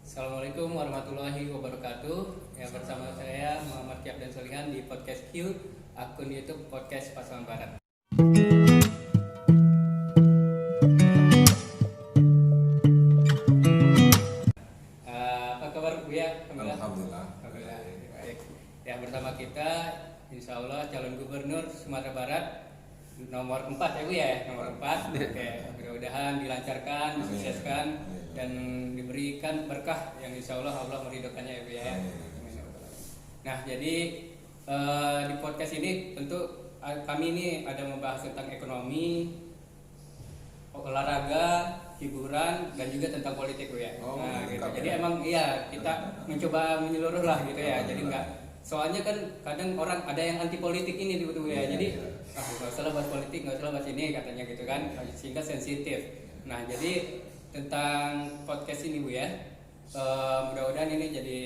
Assalamualaikum warahmatullahi wabarakatuh. Ya, bersama saya Muhammad Kiab dan Solihan di podcast Q, akun YouTube podcast Pasaman Barat. Apa kabar Bu ya? Alhamdulillah. Baik. Ya, bersama kita Insya Allah calon gubernur Sumatera Barat nomor 4 ya Bu ya, nomor 4. Oke, mudah-mudahan dilancarkan, disukseskan dan diberikan berkah yang insya Allah meridhokannya ya Bu ya. Nah, jadi di podcast ini tentu kami ini ada membahas tentang ekonomi, olahraga, hiburan, dan juga tentang politik Bu ya. Nah, gitu. Jadi emang iya kita mencoba menyeluruh lah gitu ya. Jadi enggak, soalnya kan kadang orang ada yang anti politik ini gitu Bu ya. Jadi nggak usah bahas politik, nggak usah bahas ini katanya gitu kan, sehingga sensitif. Nah, jadi tentang podcast ini Bu ya, mudah-mudahan ini jadi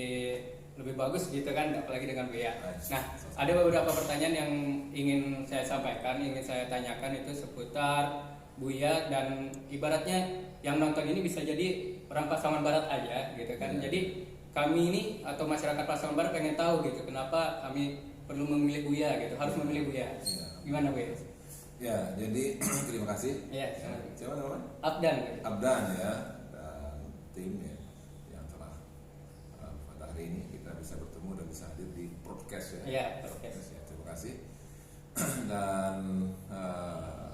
lebih bagus gitu kan, apalagi dengan Bu ya. Nah, ada beberapa pertanyaan yang ingin saya sampaikan, ingin saya tanyakan itu seputar Buya, dan ibaratnya yang nonton ini bisa jadi orang Pasaman Barat aja gitu kan. Jadi kami ini atau masyarakat Pasaman Barat pengen tahu gitu, kenapa kami perlu memilih Buya gitu, harus memilih Buya. Gimana Bu? Ya, jadi terima kasih. Ya, siapa namanya? Abdan. Abdan ya, dan tim ya yang telah pada hari ini kita bisa bertemu dan bisa hadir di podcast ya. Iya, podcast. Ya, terima kasih. Dan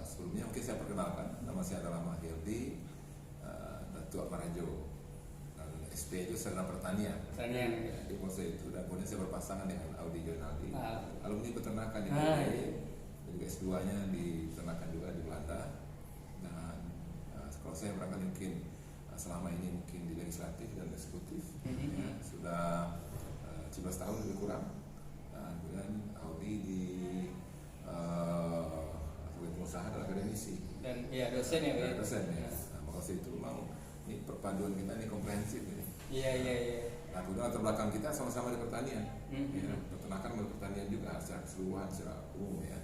sebelumnya mungkin saya perkenalkan, nama saya adalah Mahirdi Datuk Marajo, dan SP itu Sarjana Pertanian. Pertanian. Ya, di pose itu, dan kemudian saya berpasangan dengan Audi Jonaldi, alumni peternakan di dan juga S2-nya di peternakan juga di Belanda. Dan kalau saya berangkat mungkin selama ini mungkin di legislatif dan eksekutif ya, sudah 17 tahun lebih kurang. Dan kemudian Audi di pengusaha dan akademisi Dan ya dosen ya, ya, dosen ya. Nah, makanya itu memang ini perpaduan kita ini komprehensif ini. Iya. Nah, kemudian latar belakang kita sama-sama di pertanian, ya, peternakan dan pertanian juga secara keseluruhan, secara umum ya.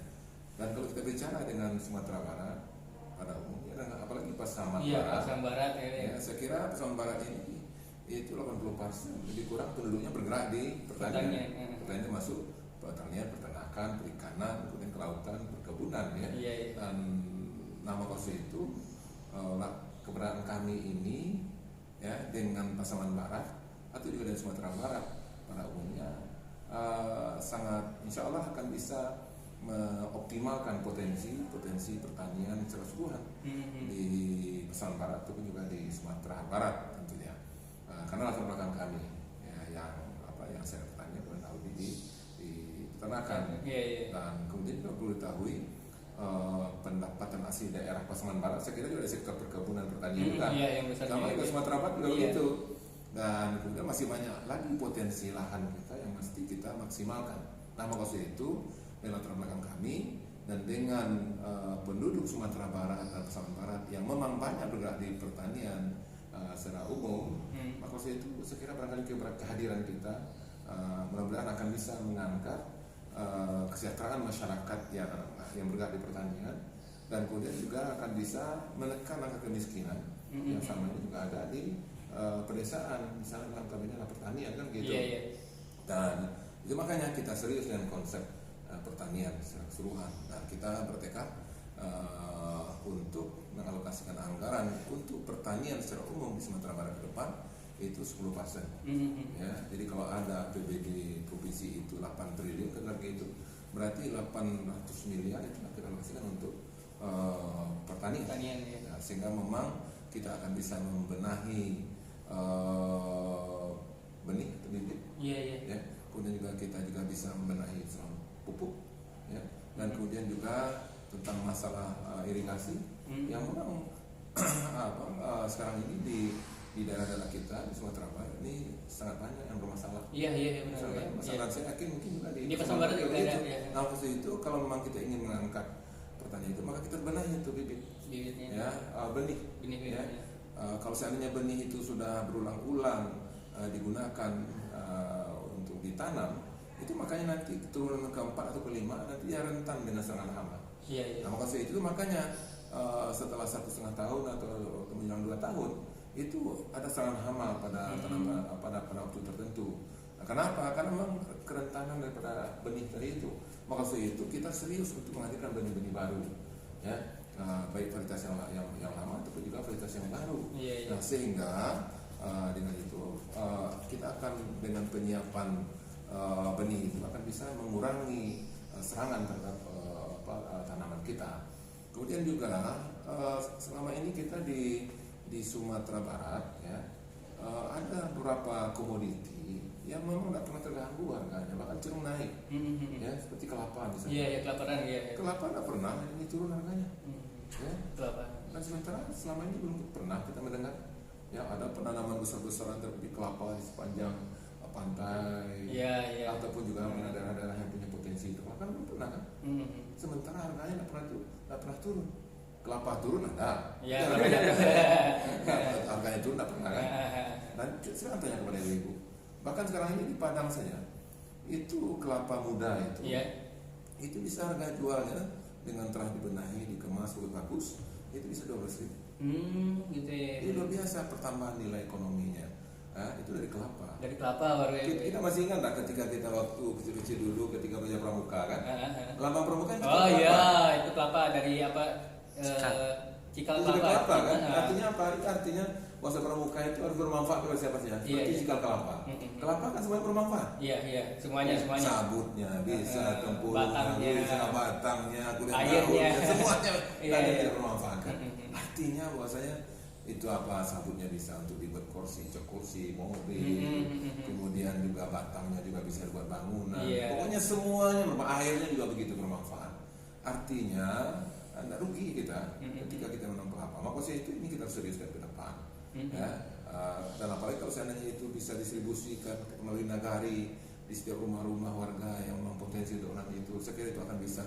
Dan kalau kita bicara dengan Sumatera Barat pada umumnya, dan apalagi Pasaman Barat ya, saya kira Pasaman Barat ini itu 80% lebih kurang penduduknya bergerak di pertanian. Pertanian masuk pertanian, peternakan, perikanan, kemudian kelautan, perkebunan ya. Dan nama khusus itu keberadaan kami ini ya dengan Pasaman Barat atau juga dari Sumatera Barat pada umumnya sangat insya Allah akan bisa mengoptimalkan potensi pertanian secara keseluruhan di Pasaman Barat ataupun juga di Sumatera Barat tentunya, karena latar belakang kami ya, yang saya bertanya kepada Audi di peternakan. Dan kemudian juga perlu diketahui pendapatan asli daerah Pasaman Barat saya kira juga dari sektor perkebunan pertanian juga, sama juga Sumatera Barat juga begitu. Dan kemudian masih banyak lagi potensi lahan kita yang mesti kita maksimalkan. Nah, maka itu dengan latar belakang kami dan dengan penduduk Sumatera Barat dan Pasaman Barat yang memang banyak bergerak di pertanian secara umum, maka itu saya kira barangkali kehadiran kita mudah-mudahan akan bisa mengangkat kesejahteraan masyarakat yang bergerak di pertanian, dan kemudian juga akan bisa menekan angka kemiskinan yang sama juga ada di pedesaan, misalnya dalam kabinet pertanian kan gitu. Dan itu makanya kita serius dengan konsep pertanian secara keseluruhan. Nah, kita bertekad untuk mengalokasikan anggaran untuk pertanian secara umum di Sumatera Barat ke depan itu 10%. Ya, jadi kalau ada PBB provinsi itu 8 triliun kan gitu, berarti 800 miliar itu kita alokasikan untuk pertanian ya. Nah, sehingga memang kita akan bisa membenahi benih atau bibit. Ya. Kemudian juga kita juga bisa membenahi pupuk ya. Dan kemudian juga tentang masalah irigasi yang memang sekarang ini di daerah-daerah kita di Sumatera Barat ini sangat banyak yang bermasalah. Iya benar. Masalah saya yakin mungkin juga di Pasaman Barat juga ada. Nah, khusus itu kalau memang kita ingin mengangkat pertanian itu, maka kita benahi itu bibitnya ya, benih ya. Kalau seandainya benih itu sudah berulang-ulang digunakan untuk ditanam, itu makanya nanti keturunan keempat atau kelima nanti dia rentan dengan serangan hama. Nah, maka itu makanya setelah 1,5 tahun atau menjelang 2 tahun itu ada serangan hama pada tanaman pada waktu tertentu. Nah, kenapa? Karena memang kerentanan daripada benih tadi itu. Maka itu kita serius untuk menghadirkan benih-benih baru, ya, baik varietas yang lama ataupun juga varietas yang baru. Nah, sehingga dengan itu kita akan dengan penyiapan benih itu akan bisa mengurangi serangan terhadap tanaman kita. Kemudian juga selama ini kita di Sumatera Barat, ya, ada beberapa komoditi yang memang tidak pernah terganggu harganya, bahkan cenderung naik, ya, seperti kelapa misalnya. Kelapa tidak pernah ini turun harganya, ya. Dan sementara selama ini belum pernah kita mendengar, ya, ada penanaman besar-besaran terpilih kelapa di sepanjang pantai, ataupun juga daerah-daerah yang punya potensi itu, bahkan belum pernah kan. Sementara harganya tidak pernah turun. Kelapa turun ada, harganya turun tidak pernah kan. Dan sekarang tanya kepada ibu, bahkan sekarang ini di Padang saja, itu kelapa muda itu bisa harga jualnya dengan telah dibenahi, dikemas bagus, itu bisa 12.000. Gitu ya. Ini luar biasa pertambahan nilai ekonominya. Itu dari kelapa. Dari kelapa baru ya. Kita masih ingat tak ketika kita waktu kecil-kecil dulu ketika belajar pramuka kan? Lambang pramuka itu kelapa. Iya, itu kelapa dari apa? Cikal kelapa kan? Artinya apa? Artinya bahasa pramuka itu harus bermanfaat kepada siapa saja. Seperti cikal kelapa. Kelapa kan semuanya bermanfaat. Iya, semuanya. Sabutnya bisa, tempurungnya bisa, batangnya, kulit airnya, semuanya tidak bermanfaat kan? Artinya bahwasanya itu apa, sabutnya bisa untuk dibuat kursi, mobil, kemudian juga batangnya juga bisa dibuat bangunan. Pokoknya semuanya bermanfaat, airnya juga begitu bermanfaat. Artinya tidak rugi kita ketika kita menanam kelapa. Maka itu ini kita seriuskan ke depan. Ya, dan apalagi kalau seandainya itu bisa distribusikan melalui nagari di setiap rumah-rumah warga yang memang potensi untuk nanti itu, saya kira itu akan bisa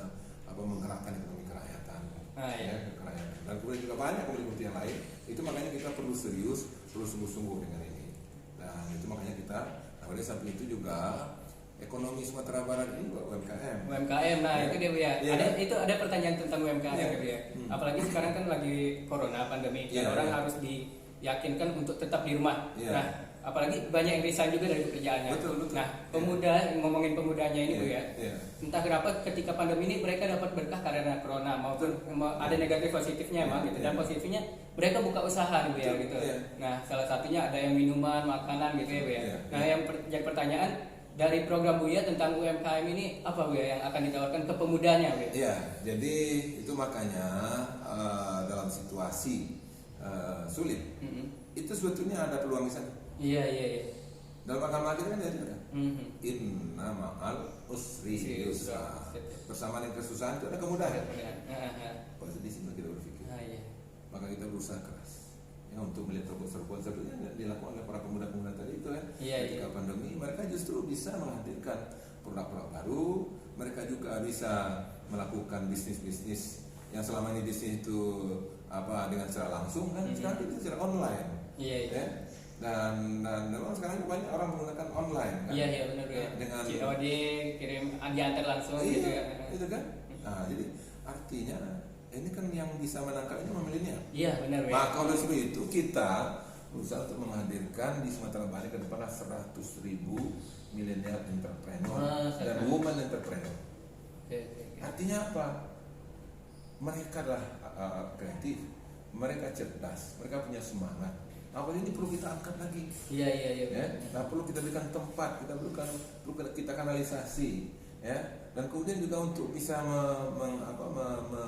menggerakkan ekonomi kerakyatan. Kerakyatan. Dan kemudian juga banyak komoditi yang lain. Itu makanya kita perlu serius, perlu sungguh-sungguh dengan ini. Dan itu makanya kita, oleh samping itu juga ekonomi Sumatera Barat ini UMKM. Itu dia ya. Ada pertanyaan tentang UMKM ya. Apalagi sekarang kan lagi corona pandemi, orang harus diyakinkan untuk tetap di rumah. Nah, apalagi banyak yang resign juga dari pekerjaannya. Betul. Nah, ngomongin pemudanya ini Bu ya. Entah kenapa ketika pandemi ini mereka dapat berkah karena corona maupun ada negatif positifnya gitu. Dan positifnya mereka buka usaha Bu ya gitu. Nah, salah satunya ada yang minuman, makanan gitu ya Bu ya. Nah, yang jadi pertanyaan dari program Buya tentang UMKM ini apa Bu ya yang akan ditawarkan ke pemudanya Bu? Iya, jadi itu makanya dalam situasi sulit, itu sebetulnya ada peluang di sana. Iya. Dalam agama kita kan ada inna ma'al usri yusra. Bersama dengan kesusahan itu ada kemudahan. Pada di sini kita berpikir. Maka kita berusaha keras untuk melihat terobosan seperti yang dilakukan oleh para pemuda-pemuda tadi itu kan. Ketika pandemi mereka justru bisa menghadirkan produk-produk baru. Mereka juga bisa melakukan bisnis-bisnis yang selama ini bisnis itu dengan secara langsung kan, sekarang itu secara online. Dan memang sekarang banyak orang menggunakan online kan. Iya benar ya. Dengan COD kirim diantar langsung gitu ya. Itu kan. Nah, jadi artinya ini kan yang bisa menangkap ini milenial. Iya benar ya. Maka oleh sebab itu kita berusaha untuk menghadirkan di Sumatera Barat ke depan 100.000 milenial entrepreneur dan woman entrepreneur. Artinya apa? Mereka adalah kreatif, mereka cerdas, mereka punya semangat. Ini perlu kita angkat lagi. Iya. Nah, perlu kita berikan tempat, perlu kita kanalisasi, ya. Dan kemudian juga untuk bisa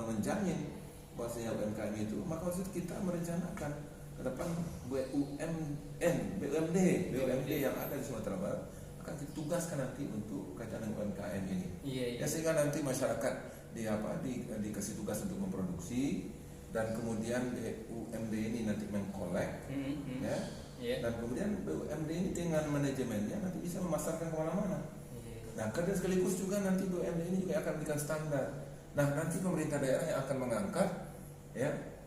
menjamin bahwasanya UMKM itu, maka harus kita merencanakan ke depan BUMD yang ada di Sumatera Barat akan ditugaskan nanti untuk kaitan dengan UMKM ini. Ya, sehingga nanti masyarakat dikasih tugas untuk memproduksi. Dan kemudian BUMD ini nanti mengkolek, dan kemudian BUMD ini dengan manajemennya nanti bisa memasarkan kemana-mana. Nah, kerja sekaligus juga nanti BUMD ini juga akan berikan standar. Nah, nanti pemerintah daerah yang akan mengangkat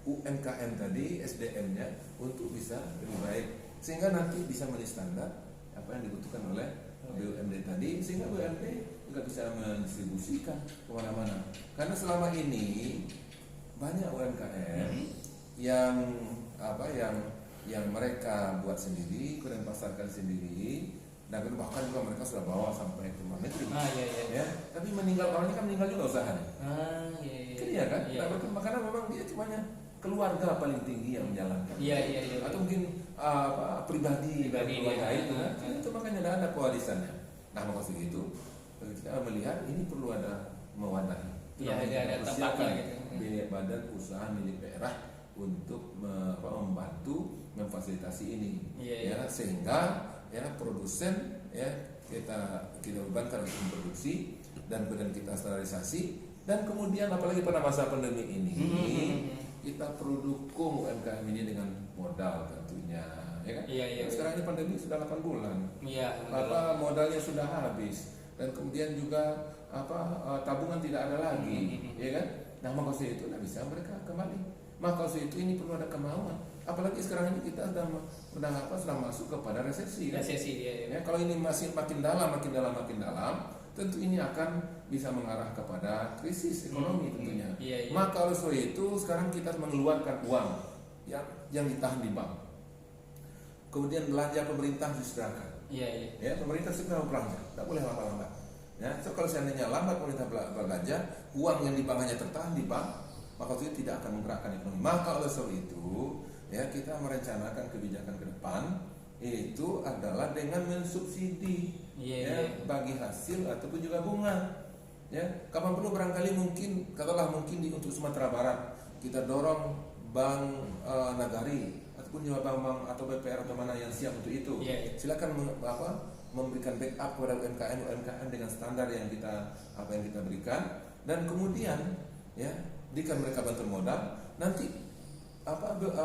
UMKM tadi SDM-nya untuk bisa lebih baik, sehingga nanti bisa menjadi standar apa yang dibutuhkan oleh BUMD tadi, sehingga BUMD juga bisa mendistribusikan kemana-mana. Karena selama ini banyak UMKM yang yang mereka buat sendiri, kemudian pasarkan sendiri, dan bahkan juga mereka sudah bawa sampai ke luar negeri. Ya. Tapi orangnya kan meninggal juga usahanya. Iya kan? Nah, karena memang dia cuma keluarga paling tinggi yang menjalankan. Atau mungkin pribadi keluarga itu kan. Itu makanya ada kewarisannya. Nah, maksud itu kita melihat ini perlu ada mewadahi. Ada tempatnya gitu. Badan usaha milik daerah untuk membantu memfasilitasi ini, sehingga produsen kita bebankan untuk memproduksi dan kemudian kita standarisasi, dan kemudian apalagi pada masa pandemi ini kita perlu dukung UMKM ini dengan modal tentunya, ya kan? Sekarang ini pandemi sudah 8 bulan, modalnya sudah habis, dan kemudian juga tabungan tidak ada lagi, ya kan? Nah, maka itu tidak bisa mereka kembali. Maka itu ini perlu ada kemauan. Apalagi sekarang ini kita sudah masuk kepada resesi. Ya, kalau ini masih makin dalam, tentu ini akan bisa mengarah kepada krisis ekonomi tentunya. Maka oleh sebab itu sekarang kita mengeluarkan uang yang ditahan di bank. Kemudian belanja pemerintah disediakan. Ya, pemerintah segera belanja, tidak boleh lama-lama. Ya, kalau seandainya lambat pemerintah belanja, uang yang di bank hanya tertahan di bank, maka itu tidak akan menggerakkan ekonomi. Maka oleh sebab itu, ya, kita merencanakan kebijakan ke depan itu adalah dengan mensubsidi bagi hasil ataupun juga bunga. Ya, kapan perlu barangkali mungkin untuk Sumatera Barat kita dorong Bank Nagari ataupun juga bank atau BPR atau mana yang siap untuk itu. Silakan memberikan backup kepada UMKM dengan standar yang kita berikan, dan kemudian jika mereka bantu modal, nanti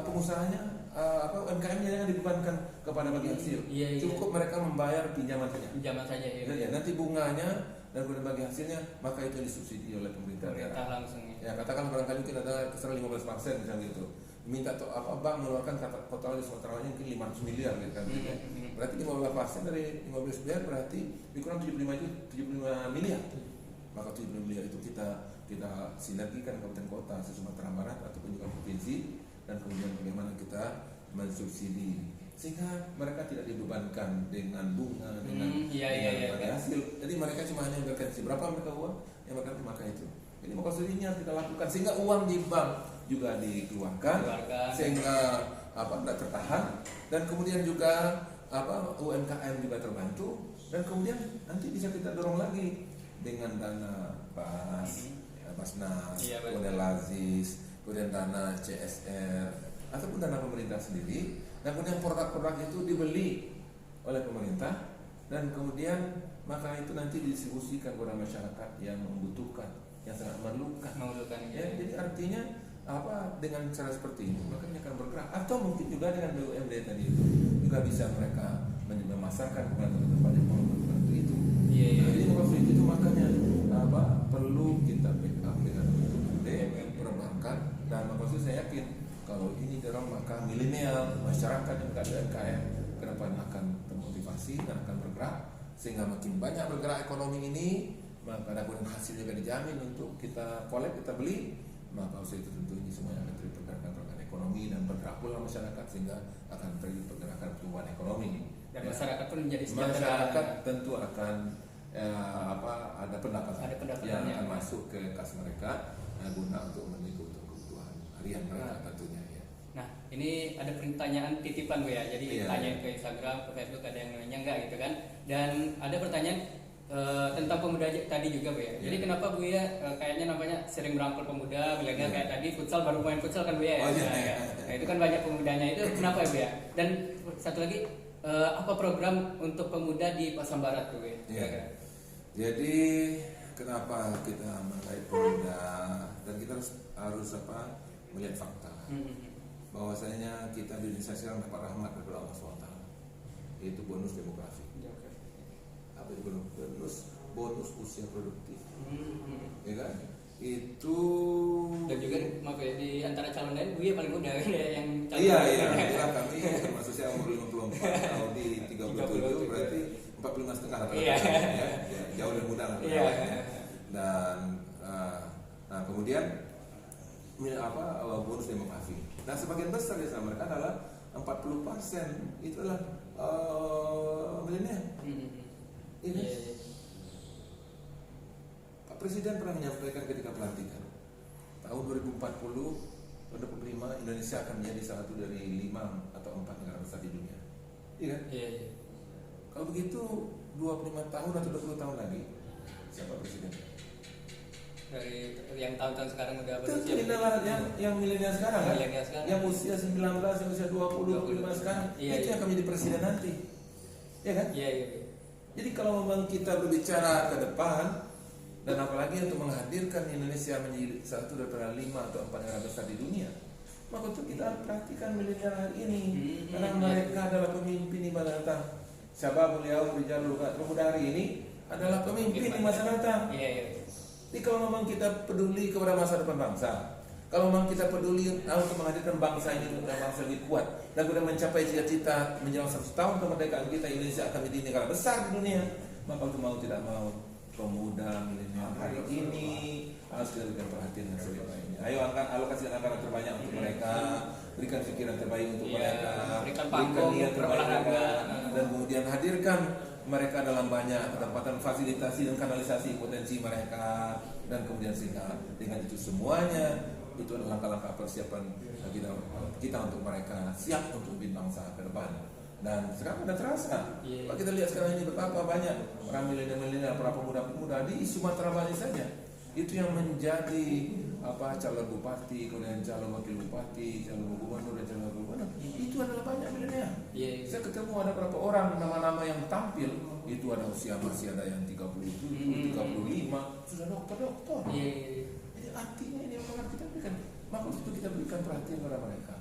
pengusahanya UMKM-nya jangan dibebankan kepada bagi hasil. Cukup mereka membayar pinjaman saja. Nanti bunganya dan kemudian bagi hasilnya, maka itu disubsidi oleh pemerintah daerah. Langsung. Ya, katakan barangkali kita ada kisaran 15% misalnya gitu. Minta bank mengeluarkan total di Sumatera mungkin 500 miliar gitu kan. Berarti 15% dari 15 miliar berarti dikurang 75 miliar. Maka 75 miliar itu kita sinergikan kabupaten kota Sumatera Barat ataupun juga provinsi, dan kemudian bagaimana kita mensubsidi sehingga mereka tidak dibebankan dengan bunga dengan hasil. Jadi mereka cuma hanya memberikan berapa mereka uang yang mereka memakai itu. Jadi maksudnya harus kita lakukan sehingga uang di bank juga dikeluarkan sehingga tidak tertahan, dan kemudian juga UMKM juga terbantu, dan kemudian nanti bisa kita dorong lagi dengan dana Basnas, kemudian Lazis, kemudian dana CSR ataupun dana pemerintah sendiri, dan kemudian produk-produk itu dibeli oleh pemerintah, dan kemudian maka itu nanti didistribusikan kepada masyarakat yang membutuhkan, yang sangat memerlukan. Jadi artinya dengan cara seperti ini makanya akan bergerak, atau mungkin juga dengan BUMD tadi itu juga bisa mereka memasarkan kepada tempat-tempat yang membantu itu. Jadi maksud itu makanya perlu kita backup dengan BUMD, perbankan, dan maksud saya yakin kalau ini dorong maka milenial, masyarakat yang UMKM ke depan akan termotivasi dan akan bergerak, sehingga makin banyak bergerak ekonomi ini, maka ada hasil juga dijamin untuk kita collect, kita beli. Maka usaha itu tentu ini semuanya akan terjadi pergerakan ekonomi dan bergerak pula masyarakat, sehingga akan terjadi pergerakan pertumbuhan ekonomi. Dan masyarakat pun menjadi sejahtera. Masyarakat tentu akan ada pendapatan yang akan masuk ke kas mereka guna untuk memenuhi kebutuhan harian mereka tentunya. Nah, ini ada pertanyaan titipan Bu ya. Jadi tanyain ke Instagram, ke Facebook, ada yang nanya enggak gitu kan. Dan ada pertanyaan tentang pemuda tadi juga Bu ya. Jadi kenapa Bu ya kayaknya namanya sering merangkul pemuda, bilangnya kayak tadi futsal, baru main futsal kan Bu ya. Nah, itu kan banyak pemudanya, itu kenapa ya Bu ya? Dan satu lagi apa program untuk pemuda di Pasang Barat Bu ya? Jadi kenapa kita mengait pemuda, dan kita harus melihat fakta bahwasanya kita di Indonesia sekarang dapat rahmat dari Allah SWT, yaitu bonus demografi. Apa itu bonus usia produktif, ya kan? Itu dan juga maaf ya, di antara calon lain Bu ya paling muda kan ya, yang calon. Iya, kami termasuk saya umur 54, tahun di 37 berarti 45,5 ya, jauh lebih muda lah. Dan kemudian bonus demografi. Nah, sebagian besar di mereka adalah 40% itu adalah milenial. Ini Pak Presiden pernah menyampaikan ketika pelantikan tahun 2040 atau 2045 Indonesia akan menjadi satu dari 5 atau 4 negara besar di dunia. Iya kan? Iya. Kalau begitu 25 tahun atau 20 tahun lagi siapa presiden? Dari yang tahun-tahun sekarang udah berusia. Inilah yang milenial sekarang kan? Milenial sekarang. Yang usia 19, yang usia 20, 25 sekarang. Itu yang akan menjadi presiden nanti. Ya kan? Iya. Jadi kalau memang kita berbicara ke depan dan apalagi untuk menghadirkan Indonesia menjadi satu dari 5 atau 4 negara besar di dunia, maka itu kita harus perhatikan milenial hari ini. Karena mereka adalah pemimpin di masa datang. Syababul yaum rijalul ghad. Pemuda hari ini adalah pemimpin di masa datang. Iya. Jadi kalau memang kita peduli kepada masa depan bangsa, kalau memang kita peduli untuk menghadirkan bangsa ini menjadi bangsa lebih kuat dan kemudian mencapai cita-cita menjelang 100 tahun kemerdekaan kita, Indonesia akan menjadi negara besar di dunia, maka itu mau tidak mau pemuda milenial hari ini harus kita berikan perhatian dan sebaik-baiknya. Ayo alokasikan anggaran terbanyak untuk mereka, berikan pikiran terbaik untuk mereka, berikan niat terbaik mereka, dan kemudian hadirkan mereka dalam banyak kesempatan fasilitasi dan kanalisasi potensi mereka, dan kemudian sehingga dengan itu semuanya itu adalah langkah-langkah persiapan kita untuk mereka siap untuk memimpin bangsa ke depan. Dan sekarang sudah terasa. Kalau kita lihat sekarang ini betapa banyak para milenial, para pemuda-pemuda di Sumatera Bali saja itu yang menjadi calon bupati, kemudian calon wakil bupati, calon gubernur dan calon gubernur. Itu adalah banyak milenial. Saya ketemu ada beberapa orang nama-nama yang tampil itu ada usia masih ada yang 37, 35 sudah dokter. Jadi artinya ini memang kita berikan, maka itu kita berikan perhatian kepada mereka.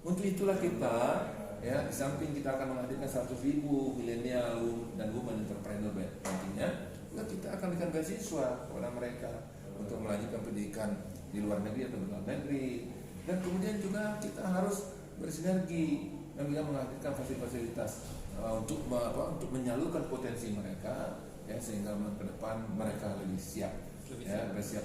Untuk itulah kita di samping kita akan menghadirkan 100.000 milenial dan women entrepreneur nantinya, juga kita akan berikan beasiswa kepada mereka untuk melanjutkan pendidikan di luar negeri atau di luar negeri, dan kemudian juga kita harus bersinergi dan juga menghadirkan fasilitas untuk menyalurkan potensi mereka sehingga ke depan mereka lebih siap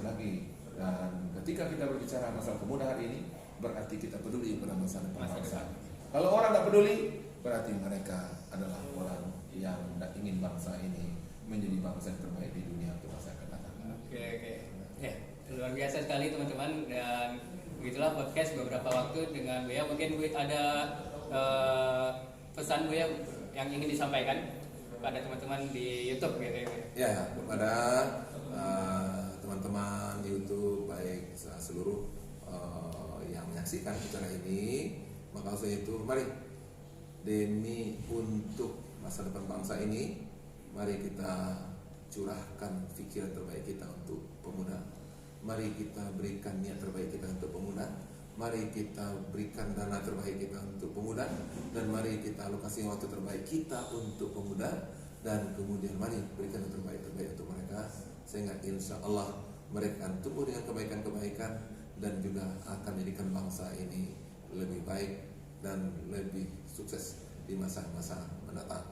lagi. Dan ketika kita berbicara masalah pemuda hari ini, berarti kita peduli pada masa depan bangsa. Kalau orang tidak peduli, berarti mereka adalah orang yang tidak ingin bangsa ini menjadi bangsa yang terbaik di dunia untuk masa akan datang. Oke. Ya, luar biasa sekali teman-teman, dan begitulah podcast beberapa waktu dengan Buya. Mungkin Buya ada pesan Buya yang ingin disampaikan kepada teman-teman di YouTube gitu ya. Ya, kepada teman-teman di YouTube baik seluruh yang menyaksikan acara ini, maka saya itu mari demi untuk masa depan bangsa ini, mari kita curahkan pikiran terbaik kita untuk pemuda. Mari kita berikan niat terbaik kita untuk pemuda. Mari kita berikan dana terbaik kita untuk pemuda, dan mari kita alokasi waktu terbaik kita untuk pemuda, dan kemudian mari berikan yang terbaik untuk mereka, sehingga insya Allah mereka akan tumbuh dengan kebaikan-kebaikan dan juga akan menjadikan bangsa ini lebih baik dan lebih sukses di masa-masa mendatang.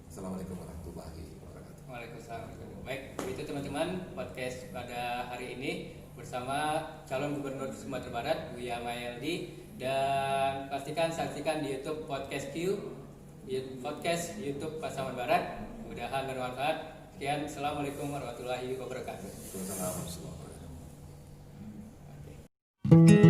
Assalamualaikum warahmatullahi wabarakatuh. Waalaikumsalam. Baik, itu teman-teman podcast pada hari ini bersama calon gubernur Sumatera Barat Buya Maeldi, dan pastikan saksikan di YouTube podcast YouTube Pasaman Barat. Mudah-mudahan bermanfaat. Sekian, assalamualaikum warahmatullahi wabarakatuh. Waalaikumsalam warahmatullahi wabarakatuh.